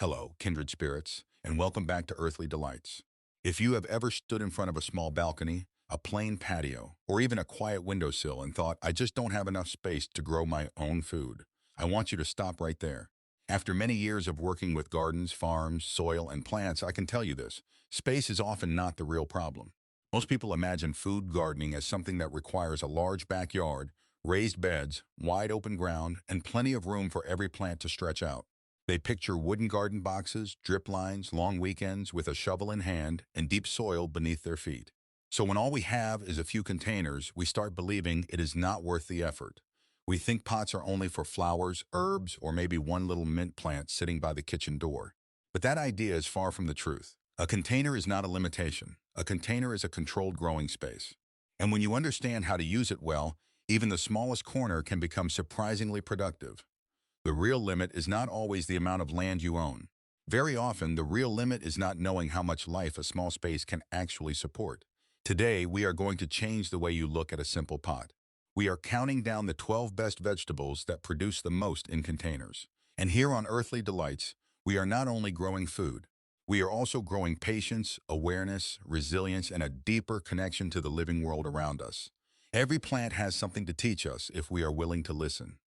Hello, kindred spirits, and welcome back to Earthly Delights. If you have ever stood in front of a small balcony, a plain patio, or even a quiet windowsill and thought, I just don't have enough space to grow my own food, I want you to stop right there. After many years of working with gardens, farms, soil, and plants, I can tell you this: space is often not the real problem. Most people imagine food gardening as something that requires a large backyard, raised beds, wide open ground, and plenty of room for every plant to stretch out. They picture wooden garden boxes, drip lines, long weekends with a shovel in hand, and deep soil beneath their feet. So when all we have is a few containers, we start believing it is not worth the effort. We think pots are only for flowers, herbs, or maybe one little mint plant sitting by the kitchen door. But that idea is far from the truth. A container is not a limitation. A container is a controlled growing space. And when you understand how to use it well, even the smallest corner can become surprisingly productive. The real limit is not always the amount of land you own. Very often, the real limit is not knowing how much life a small space can actually support. Today, we are going to change the way you look at a simple pot. We are counting down the 12 best vegetables that produce the most in containers. And here on Earthly Delights, we are not only growing food, we are also growing patience, awareness, resilience, and a deeper connection to the living world around us. Every plant has something to teach us if we are willing to listen.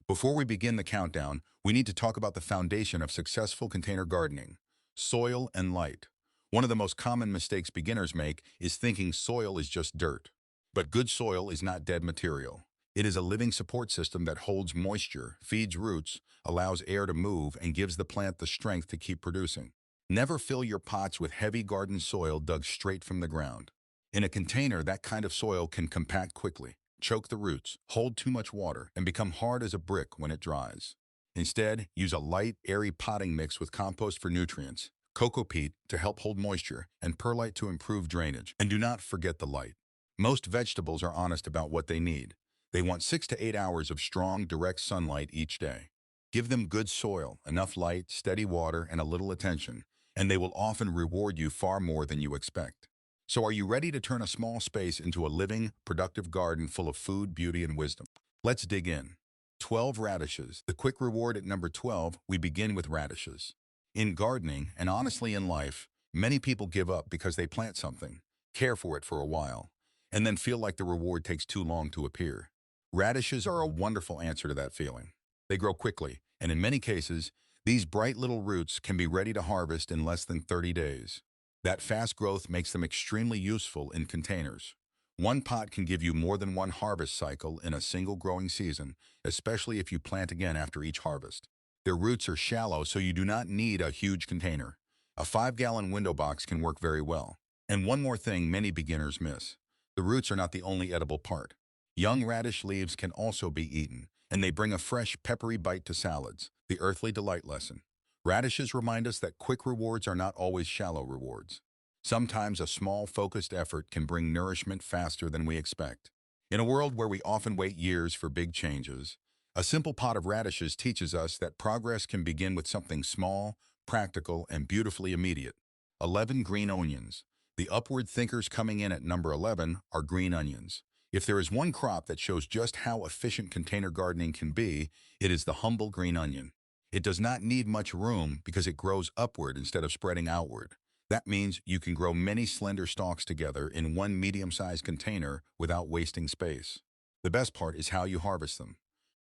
Before we begin the countdown, we need to talk about the foundation of successful container gardening: soil and light. One of the most common mistakes beginners make is thinking soil is just dirt. But good soil is not dead material. It is a living support system that holds moisture, feeds roots, allows air to move, and gives the plant the strength to keep producing. Never fill your pots with heavy garden soil dug straight from the ground. In a container, that kind of soil can compact quickly, choke the roots, hold too much water, and become hard as a brick when it dries. Instead, use a light, airy potting mix with compost for nutrients, coco peat to help hold moisture, and perlite to improve drainage. And do not forget the light. Most vegetables are honest about what they need. They want 6 to 8 hours of strong, direct sunlight each day. Give them good soil, enough light, steady water, and a little attention, and they will often reward you far more than you expect. So are you ready to turn a small space into a living, productive garden full of food, beauty, and wisdom? Let's dig in. 12 radishes. The quick reward at number 12, we begin with radishes. In gardening, and honestly in life, many people give up because they plant something, care for it for a while, and then feel like the reward takes too long to appear. Radishes are a wonderful answer to that feeling. They grow quickly, and in many cases, these bright little roots can be ready to harvest in less than 30 days. That fast growth makes them extremely useful in containers. One pot can give you more than one harvest cycle in a single growing season, especially if you plant again after each harvest. Their roots are shallow, so you do not need a huge container. A 5-gallon window box can work very well. And one more thing many beginners miss: the roots are not the only edible part. Young radish leaves can also be eaten, and they bring a fresh, peppery bite to salads. The Earthly Delight lesson. Radishes remind us that quick rewards are not always shallow rewards. Sometimes a small, focused effort can bring nourishment faster than we expect. In a world where we often wait years for big changes, a simple pot of radishes teaches us that progress can begin with something small, practical, and beautifully immediate. 11 green onions. The upward thinkers coming in at number 11 are green onions. If there is one crop that shows just how efficient container gardening can be, it is the humble green onion. It does not need much room because it grows upward instead of spreading outward. That means you can grow many slender stalks together in one medium-sized container without wasting space. The best part is how you harvest them.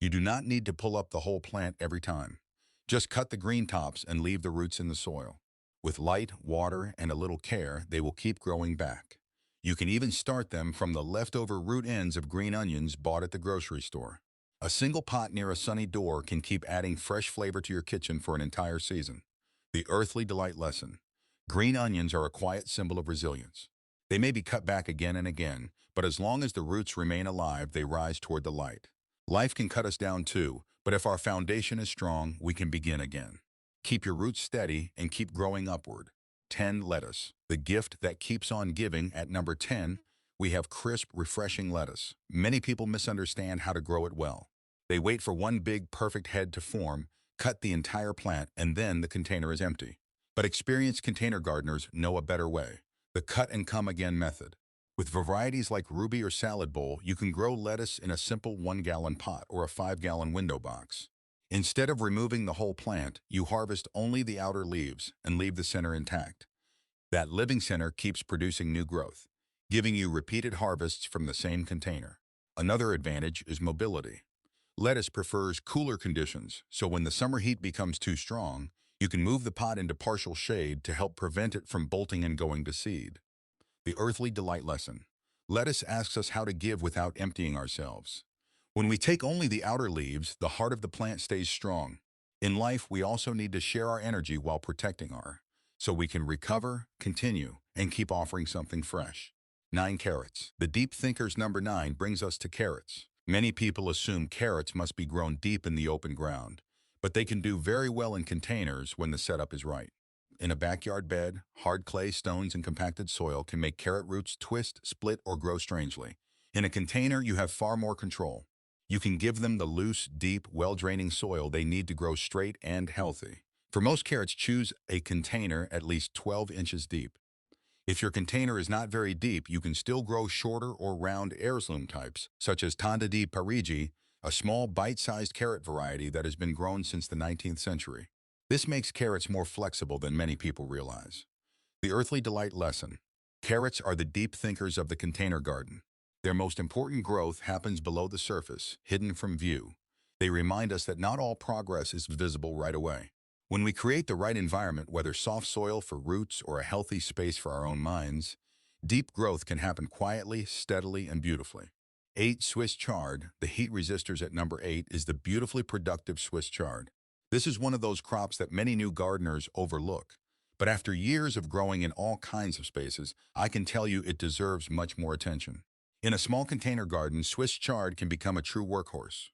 You do not need to pull up the whole plant every time. Just cut the green tops and leave the roots in the soil. With light, water, and a little care, they will keep growing back. You can even start them from the leftover root ends of green onions bought at the grocery store. A single pot near a sunny door can keep adding fresh flavor to your kitchen for an entire season. The Earthly Delight lesson. Green onions are a quiet symbol of resilience. They may be cut back again and again, but as long as the roots remain alive, they rise toward the light. Life can cut us down too, but if our foundation is strong, we can begin again. Keep your roots steady and keep growing upward. 10. Lettuce. The gift that keeps on giving. At number 10, we have crisp, refreshing lettuce. Many people misunderstand how to grow it well. They wait for one big, perfect head to form, cut the entire plant, and then the container is empty. But experienced container gardeners know a better way: the cut-and-come-again method. With varieties like Ruby or Salad Bowl, you can grow lettuce in a simple 1-gallon pot or a 5-gallon window box. Instead of removing the whole plant, you harvest only the outer leaves and leave the center intact. That living center keeps producing new growth, giving you repeated harvests from the same container. Another advantage is mobility. Lettuce prefers cooler conditions, so when the summer heat becomes too strong, you can move the pot into partial shade to help prevent it from bolting and going to seed. The earthly delight lesson. Lettuce asks us how to give without emptying ourselves. When we take only the outer leaves, the heart of the plant stays strong. In life, we also need to share our energy while protecting our, so we can recover, continue, and keep offering something fresh. 9 carrots. The deep thinker's number 9 brings us to carrots. Many people assume carrots must be grown deep in the open ground, but they can do very well in containers when the setup is right. In a backyard bed, hard clay, stones, and compacted soil can make carrot roots twist, split, or grow strangely. In a container, you have far more control. You can give them the loose, deep, well-draining soil they need to grow straight and healthy. For most carrots, choose a container at least 12 inches deep. If your container is not very deep, you can still grow shorter or round heirloom types, such as Tanda di Parigi, a small bite-sized carrot variety that has been grown since the 19th century. This makes carrots more flexible than many people realize. The earthly delight lesson. Carrots are the deep thinkers of the container garden. Their most important growth happens below the surface, hidden from view. They remind us that not all progress is visible right away. When we create the right environment, whether soft soil for roots or a healthy space for our own minds, deep growth can happen quietly, steadily, and beautifully. 8. Swiss chard. The heat resistors at number 8 is the beautifully productive Swiss chard. This is one of those crops that many new gardeners overlook. But after years of growing in all kinds of spaces, I can tell you it deserves much more attention. In a small container garden, Swiss chard can become a true workhorse.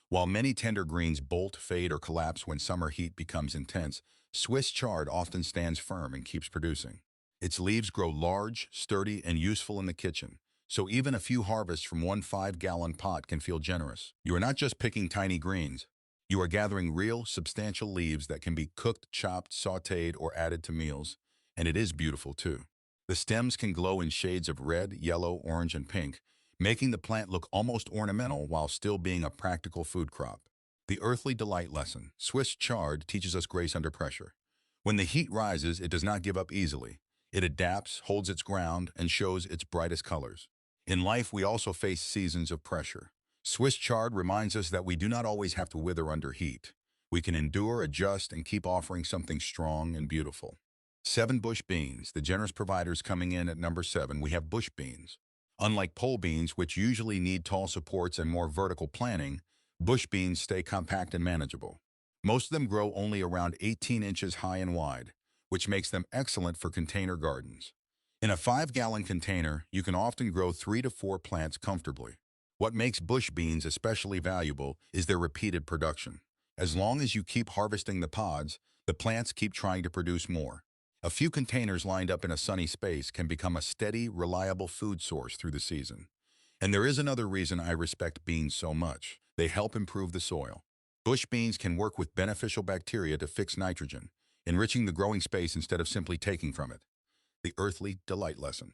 While many tender greens bolt, fade, or collapse when summer heat becomes intense, Swiss chard often stands firm and keeps producing. Its leaves grow large, sturdy, and useful in the kitchen, so even a few harvests from one 5-gallon pot can feel generous. You are not just picking tiny greens. You are gathering real, substantial leaves that can be cooked, chopped, sautéed, or added to meals, and it is beautiful too. The stems can glow in shades of red, yellow, orange, and pink, making the plant look almost ornamental while still being a practical food crop. The earthly delight lesson. Swiss chard teaches us grace under pressure. When the heat rises, it does not give up easily. It adapts, holds its ground, and shows its brightest colors. In life, we also face seasons of pressure. Swiss chard reminds us that we do not always have to wither under heat. We can endure, adjust, and keep offering something strong and beautiful. 7. Bush beans. The generous providers coming in at number 7, we have bush beans. Unlike pole beans, which usually need tall supports and more vertical planting, bush beans stay compact and manageable. Most of them grow only around 18 inches high and wide, which makes them excellent for container gardens. In a 5-gallon container, you can often grow 3 to 4 plants comfortably. What makes bush beans especially valuable is their repeated production. As long as you keep harvesting the pods, the plants keep trying to produce more. A few containers lined up in a sunny space can become a steady, reliable food source through the season. And there is another reason I respect beans so much. They help improve the soil. Bush beans can work with beneficial bacteria to fix nitrogen, enriching the growing space instead of simply taking from it. The earthly delight lesson.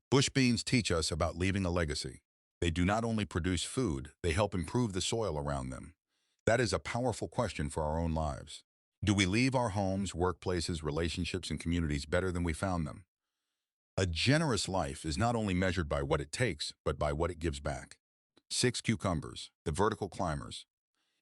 Bush beans teach us about leaving a legacy. They do not only produce food, they help improve the soil around them. That is a powerful question for our own lives. Do we leave our homes, workplaces, relationships, and communities better than we found them? A generous life is not only measured by what it takes, but by what it gives back. 6. Cucumbers, the vertical climbers.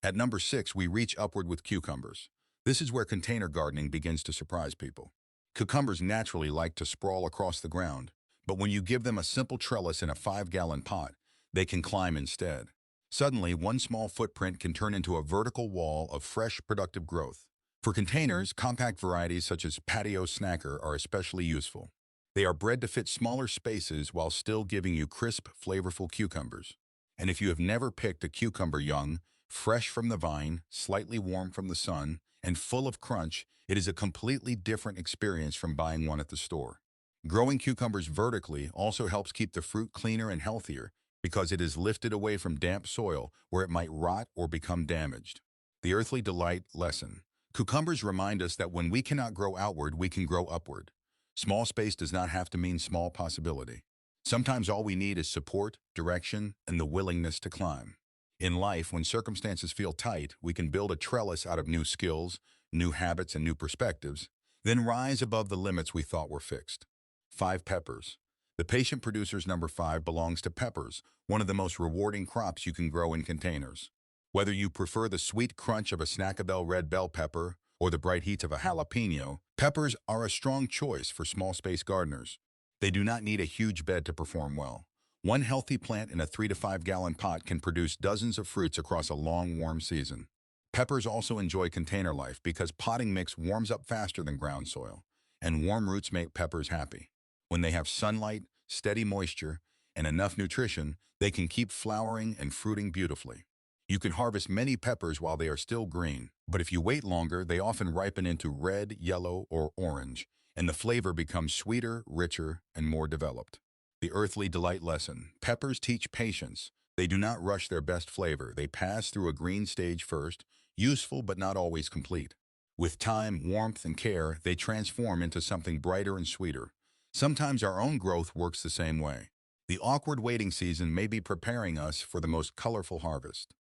At number 6, we reach upward with cucumbers. This is where container gardening begins to surprise people. Cucumbers naturally like to sprawl across the ground, but when you give them a simple trellis in a 5-gallon pot, they can climb instead. Suddenly, one small footprint can turn into a vertical wall of fresh, productive growth. For containers, compact varieties such as Patio snacker are especially useful. They are bred to fit smaller spaces while still giving you crisp, flavorful cucumbers. And if you have never picked a cucumber young, fresh from the vine, slightly warm from the sun, and full of crunch, it is a completely different experience from buying one at the store. Growing cucumbers vertically also helps keep the fruit cleaner and healthier because it is lifted away from damp soil where it might rot or become damaged. The earthly delight lesson. Cucumbers remind us that when we cannot grow outward, we can grow upward. Small space does not have to mean small possibility. Sometimes all we need is support, direction, and the willingness to climb. In life, when circumstances feel tight, we can build a trellis out of new skills, new habits, and new perspectives, then rise above the limits we thought were fixed. 5 peppers. The patient producer's number 5 belongs to peppers, one of the most rewarding crops you can grow in containers. Whether you prefer the sweet crunch of a snackable red bell pepper or the bright heat of a jalapeno, peppers are a strong choice for small space gardeners. They do not need a huge bed to perform well. One healthy plant in a 3 to 5 gallon pot can produce dozens of fruits across a long, warm season. Peppers also enjoy container life because potting mix warms up faster than ground soil, and warm roots make peppers happy. When they have sunlight, steady moisture, and enough nutrition, they can keep flowering and fruiting beautifully. You can harvest many peppers while they are still green, but if you wait longer, they often ripen into red, yellow, or orange, and the flavor becomes sweeter, richer, and more developed. The earthly delight lesson. Peppers teach patience. They do not rush their best flavor. They pass through a green stage first, useful but not always complete. With time, warmth, and care, they transform into something brighter and sweeter. Sometimes our own growth works the same way. The awkward waiting season may be preparing us for the most colorful harvest.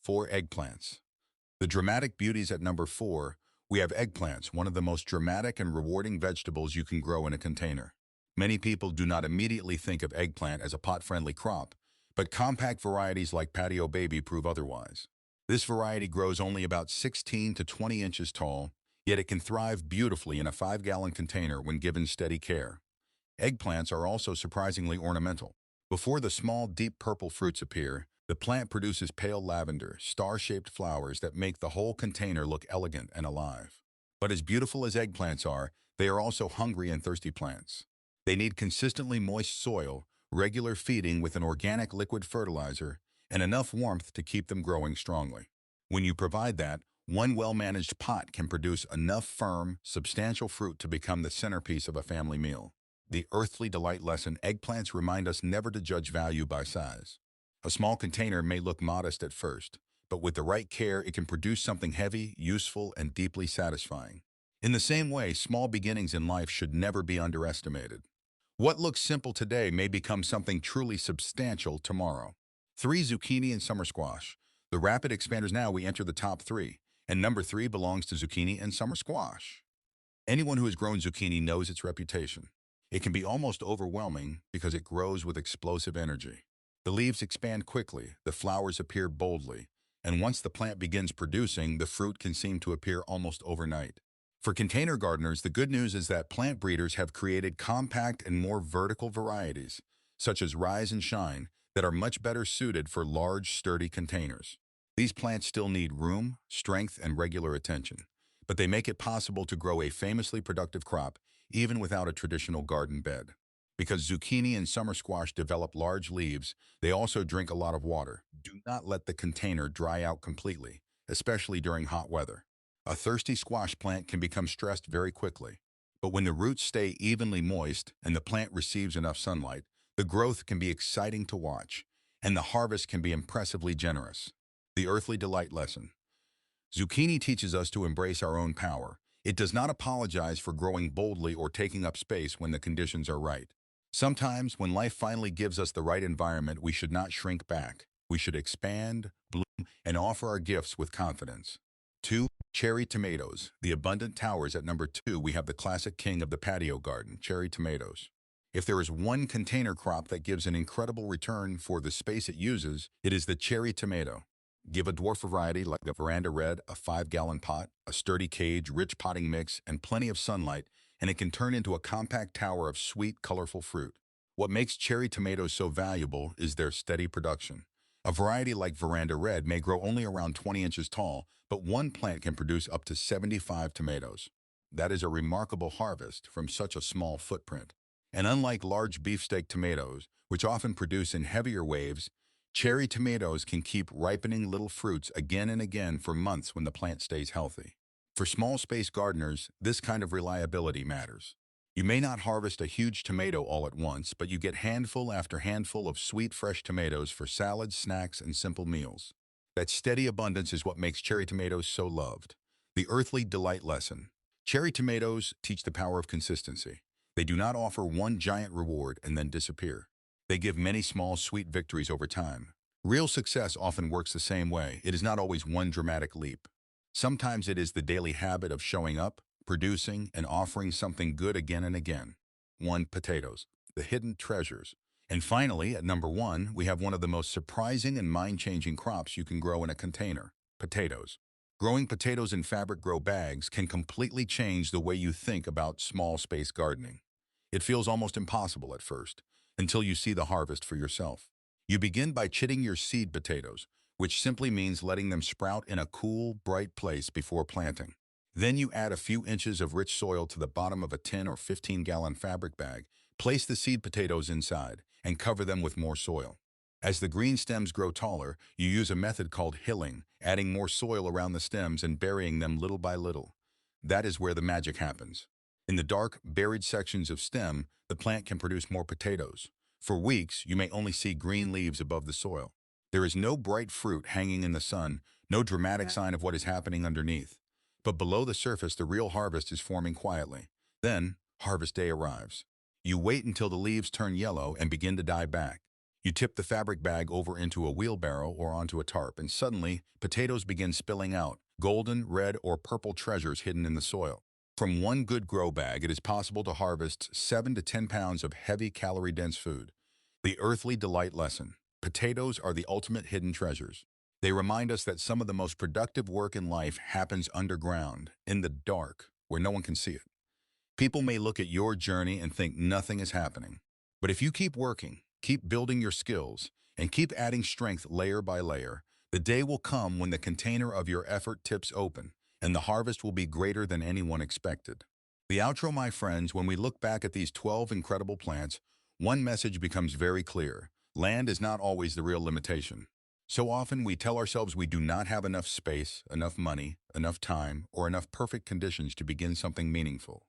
4 eggplants. The dramatic beauties at number 4, we have eggplants, one of the most dramatic and rewarding vegetables you can grow in a container. Many people do not immediately think of eggplant as a pot-friendly crop, but compact varieties like Patio Baby prove otherwise. This variety grows only about 16 to 20 inches tall, yet it can thrive beautifully in a 5-gallon container when given steady care. Eggplants are also surprisingly ornamental. Before the small, deep purple fruits appear, the plant produces pale lavender, star-shaped flowers that make the whole container look elegant and alive. But as beautiful as eggplants are, they are also hungry and thirsty plants. They need consistently moist soil, regular feeding with an organic liquid fertilizer, and enough warmth to keep them growing strongly. When you provide that, one well-managed pot can produce enough firm, substantial fruit to become the centerpiece of a family meal. The earthly delight lesson. Eggplants remind us never to judge value by size. A small container may look modest at first, but with the right care, it can produce something heavy, useful, and deeply satisfying. In the same way, small beginnings in life should never be underestimated. What looks simple today may become something truly substantial tomorrow. 3 zucchini and summer squash. The rapid expanders. Now we enter the top 3, and number 3 belongs to zucchini and summer squash. Anyone who has grown zucchini knows its reputation. It can be almost overwhelming because it grows with explosive energy. The leaves expand quickly, the flowers appear boldly, and once the plant begins producing, the fruit can seem to appear almost overnight. For container gardeners, the good news is that plant breeders have created compact and more vertical varieties, such as Rise and Shine, that are much better suited for large, sturdy containers. These plants still need room, strength, and regular attention, but they make it possible to grow a famously productive crop even without a traditional garden bed. Because zucchini and summer squash develop large leaves, they also drink a lot of water. Do not let the container dry out completely, especially during hot weather. A thirsty squash plant can become stressed very quickly. But when the roots stay evenly moist and the plant receives enough sunlight, the growth can be exciting to watch, and the harvest can be impressively generous. The earthly delight lesson. Zucchini teaches us to embrace our own power. It does not apologize for growing boldly or taking up space when the conditions are right. Sometimes, when life finally gives us the right environment, we should not shrink back. We should expand, bloom, and offer our gifts with confidence. 2. Cherry tomatoes. The abundant towers. At number 2, we have the classic king of the patio garden, cherry tomatoes. If there is one container crop that gives an incredible return for the space it uses, it is the cherry tomato. Give a dwarf variety like the Veranda Red a 5-gallon pot, a sturdy cage, rich potting mix, and plenty of sunlight, and it can turn into a compact tower of sweet, colorful fruit. What makes cherry tomatoes so valuable is their steady production. A variety like Veranda Red may grow only around 20 inches tall, but one plant can produce up to 75 tomatoes. That is a remarkable harvest from such a small footprint. And unlike large beefsteak tomatoes, which often produce in heavier waves, cherry tomatoes can keep ripening little fruits again and again for months when the plant stays healthy. For small space gardeners, this kind of reliability matters. You may not harvest a huge tomato all at once, but you get handful after handful of sweet, fresh tomatoes for salads, snacks, and simple meals. That steady abundance is what makes cherry tomatoes so loved. The earthly delight lesson. Cherry tomatoes teach the power of consistency. They do not offer one giant reward and then disappear. They give many small, sweet victories over time. Real success often works the same way. It is not always one dramatic leap. Sometimes it is the daily habit of showing up, producing, and offering something good again and again. 1. Potatoes, the hidden treasures. And finally, at number 1, we have one of the most surprising and mind-changing crops you can grow in a container: potatoes. Growing potatoes in fabric grow bags can completely change the way you think about small space gardening. It feels almost impossible at first, until you see the harvest for yourself. You begin by chitting your seed potatoes, which simply means letting them sprout in a cool, bright place before planting. Then you add a few inches of rich soil to the bottom of a 10 or 15-gallon fabric bag, place the seed potatoes inside, and cover them with more soil. As the green stems grow taller, you use a method called hilling, adding more soil around the stems and burying them little by little. That is where the magic happens. In the dark, buried sections of stem, the plant can produce more potatoes. For weeks, you may only see green leaves above the soil. There is no bright fruit hanging in the sun, no dramatic sign of what is happening underneath. But below the surface, the real harvest is forming quietly. Then, harvest day arrives. You wait until the leaves turn yellow and begin to die back. You tip the fabric bag over into a wheelbarrow or onto a tarp, and suddenly, potatoes begin spilling out, golden, red, or purple treasures hidden in the soil. From one good grow bag, it is possible to harvest 7 to 10 pounds of heavy, calorie-dense food. The earthly delight lesson. Potatoes are the ultimate hidden treasures. They remind us that some of the most productive work in life happens underground, in the dark, where no one can see it. People may look at your journey and think nothing is happening. But if you keep working, keep building your skills, and keep adding strength layer by layer, the day will come when the container of your effort tips open, and the harvest will be greater than anyone expected. The outro, my friends, when we look back at these 12 incredible plants, one message becomes very clear. Land is not always the real limitation. So often we tell ourselves we do not have enough space, enough money, enough time, or enough perfect conditions to begin something meaningful.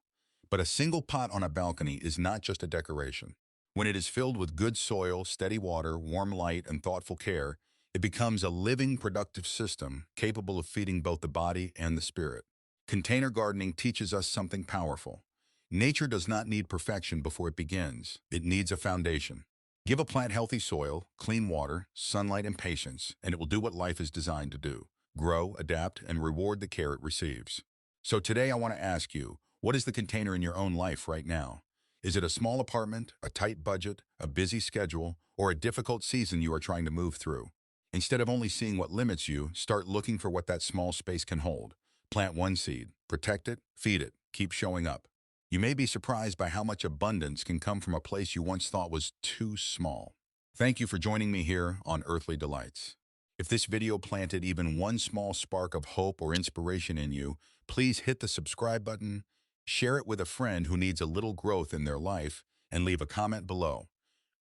But a single pot on a balcony is not just a decoration. When it is filled with good soil, steady water, warm light, and thoughtful care, it becomes a living, productive system capable of feeding both the body and the spirit. Container gardening teaches us something powerful. Nature does not need perfection before it begins. It needs a foundation. Give a plant healthy soil, clean water, sunlight, and patience, and it will do what life is designed to do: grow, adapt, and reward the care it receives. So today I want to ask you, what is the container in your own life right now? Is it a small apartment, a tight budget, a busy schedule, or a difficult season you are trying to move through? Instead of only seeing what limits you, start looking for what that small space can hold. Plant one seed, protect it, feed it, keep showing up. You may be surprised by how much abundance can come from a place you once thought was too small. Thank you for joining me here on Earthly Delights. If this video planted even one small spark of hope or inspiration in you, please hit the subscribe button, share it with a friend who needs a little growth in their life, and leave a comment below.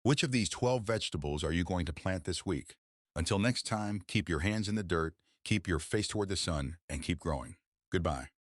Which of these 12 vegetables are you going to plant this week? Until next time, keep your hands in the dirt, keep your face toward the sun, and keep growing. Goodbye.